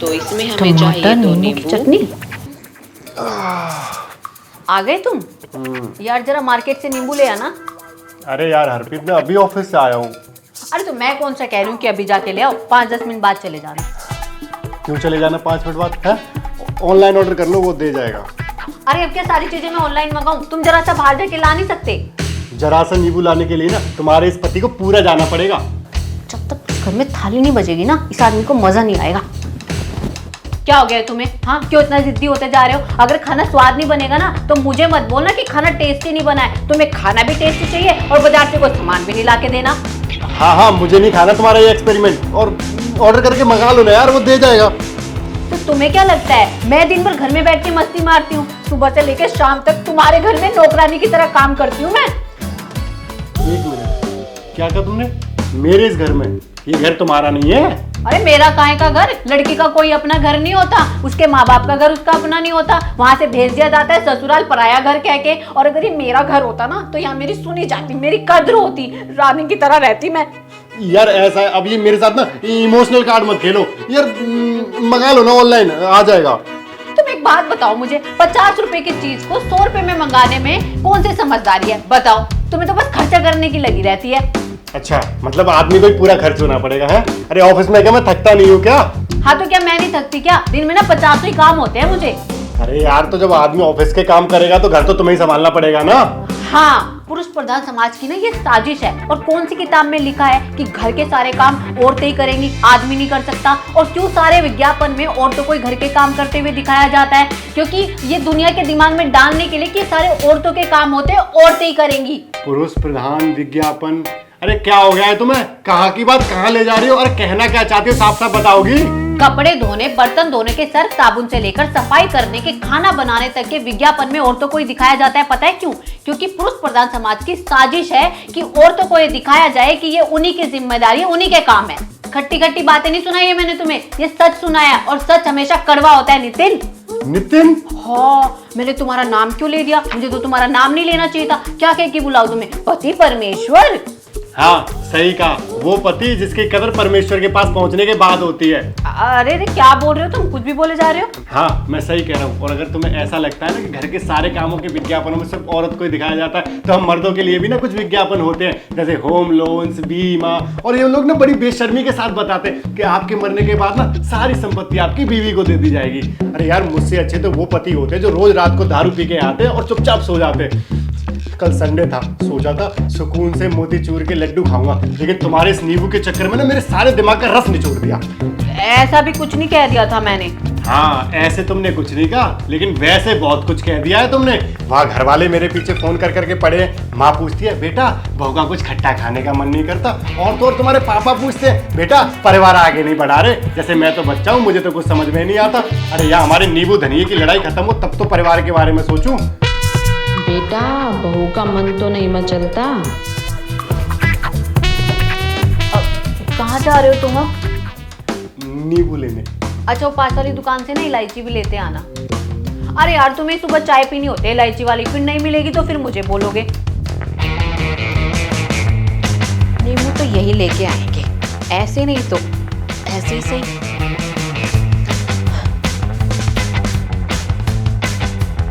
तो इसमें हमें चाहिए दो नींबू। चटनी। आ गए तुम? यार जरा मार्केट से नींबू ले आना। अरे यार हरप्रीत, मैं अभी ऑफिस से आया हूँ। अरे तो मैं कौन सा कह रही हूँ कि अभी जाके ले आओ, 5-10 मिनट बाद चले जाना। क्यों चले जाना 5 मिनट बाद है? ऑनलाइन ऑर्डर कर लो, वो दे जाएगा। अरे अब क्या सारी चीजें मैं ऑनलाइन मंगाऊं? तुम जरा सा बाहर जाके ला नहीं सकते? जरा सा नींबू लाने के लिए ना तुम्हारे इस पति को पूरा जाना पड़ेगा। जब तक घर में थाली नहीं बजेगी ना, इस आदमी को मजा नहीं आएगा। क्या हो गया तुम्हें? हाँ, क्यों इतना जिद्दी होते जा रहे हो? अगर खाना स्वाद नहीं बनेगा ना तो मुझे मत बोलना कि खाना टेस्टी नहीं बना है। तुम्हें खाना भी टेस्टी चाहिए और बाजार से कोई सामान भी नहीं ला के देना। हाँ, मुझे नहीं खाना तुम्हारा ये एक्सपेरिमेंट, और ऑर्डर करके मंगा लो ना यार, वो दे जाएगा। तो तुम्हें क्या लगता है मैं दिन भर घर में बैठ के मस्ती मारती हूँ? सुबह से लेकर शाम तक तुम्हारे घर में नौकरानी की तरह काम करती हूँ मैं। 1 मिनट, क्या कहा तुमने? मेरे इस घर में? ये घर तुम्हारा नहीं है। अरे मेरा काहे का घर? लड़की का कोई अपना घर नहीं होता, उसके माँ बाप का घर उसका अपना नहीं होता। वहां से भेज दिया जाता है ससुराल पराया घर कह के। और अगर ये मेरा घर होता ना तो यहाँ मेरी सुनी जाती, मेरी कद्र होती, रानी की तरह रहती मैं। यार ऐसा है, अब ये मेरे साथ ना इमोशनल कार्ड मत खेलो यार। मंगा लो ना ऑनलाइन, आ जाएगा। तुम एक बात बताओ मुझे, 50 रुपए की चीज को 100 रुपए में मंगाने में कौन सी समझदारी है? बताओ। तुम्हें तो बस खर्चा करने की लगी रहती है। अच्छा, मतलब आदमी को ही पूरा खर्च होना पड़ेगा है? अरे ऑफिस में क्या मैं थकता नहीं हूँ क्या? हाँ तो क्या मैं नहीं थकती क्या? दिन में ना 50 ही काम होते हैं मुझे। अरे यार, तो जब आदमी ऑफिस के काम करेगा तो घर तो तुम्हें ही संभालना पड़ेगा ना। हाँ, पुरुष प्रधान समाज की ना ये साजिश है। और कौन सी किताब में लिखा है कि घर के सारे काम औरतें ही करेंगी, आदमी नहीं कर सकता? और क्यों सारे विज्ञापन में औरतों को घर के काम करते हुए दिखाया जाता है? क्योंकि ये दुनिया के दिमाग में डालने के लिए कि सारे औरतों के काम होते हैं, औरतें ही करेंगी। पुरुष प्रधान विज्ञापन? अरे क्या हो गया है तुम्हें? कहाँ की बात कहाँ ले जा रही हो? और कहना क्या चाहती हो, साफ साफ बताओगी? कपड़े धोने, बर्तन धोने के सर्फ साबुन से लेकर सफाई करने के खाना बनाने तक के विज्ञापन में औरतों को ही दिखाया जाता है। पता है क्यों? क्योंकि पुरुष प्रधान समाज की साजिश है कि औरतों को ये दिखाया जाए कि ये उन्हीं की जिम्मेदारी है, उन्हीं के काम है। खट्टी खट्टी बातें नहीं सुनाई है मैंने तुम्हें, ये सच सुनाया। और सच हमेशा कड़वा होता है नितिन। नितिन? हाँ, मैंने तुम्हारा नाम क्यों ले दिया? मुझे तो तुम्हारा नाम नहीं लेना चाहिए था। क्या कह के बुलाऊं तुम्हें? पति परमेश्वर? हाँ सही कहा, वो पति जिसकी कदर परमेश्वर के पास पहुंचने के बाद होती है। अरे क्या बोल रहे हो तुम? कुछ भी बोले जा रहे हो। हाँ मैं सही कह रहा हूँ। और अगर तुम्हें ऐसा लगता है ना कि घर के सारे कामों के विज्ञापनों में सिर्फ औरत को ही दिखाया जाता है, तो हम मर्दों के लिए भी ना कुछ विज्ञापन होते हैं, जैसे होम लोन्स, बीमा। और ये लोग ना बड़ी बेशर्मी के साथ बताते हैं कि आपके मरने के बाद ना सारी संपत्ति आपकी बीवी को दे दी जाएगी। अरे यार, मुझसे अच्छे तो वो पति होते हैं जो रोज रात को दारू पी के आते हैं और चुपचाप सो जाते हैं। कल संडे था, सोचा था सुकून से मोतीचूर के लड्डू खाऊंगा, लेकिन तुम्हारे इस नींबू के चक्कर में ना मेरे सारे दिमाग का रस निचोड़ दिया। ऐसा भी कुछ नहीं कह दिया था मैंने। हाँ, ऐसे तुमने कुछ नहीं कहा, लेकिन वैसे बहुत कुछ कह दिया है तुमने। वहाँ घर वाले मेरे पीछे फोन कर करके पड़े हैं। माँ पूछती है, बेटा बहू का कुछ खट्टा खाने का मन नहीं करता? और तो और तुम्हारे पापा पूछते हैं, बेटा परिवार आगे नहीं बढ़ा रहे? जैसे मैं तो बच्चा हूँ, मुझे तो कुछ समझ में नहीं आता। अरे यार, हमारे नींबू धनिये की लड़ाई खत्म हो तब तो परिवार के बारे में सोचूं। बेटा बहू का मन तो नहीं मचलता। कहाँ जा रहे हो तुम? नींबू लेने। अच्छा, वो पास वाली दुकान से ना इलायची भी लेते आना। अरे यार, तुम्हें सुबह चाय पीनी होती है इलायची वाली, फिर नहीं मिलेगी तो फिर मुझे बोलोगे। नींबू तो यही लेके आएंगे, ऐसे नहीं तो ऐसे ही सही।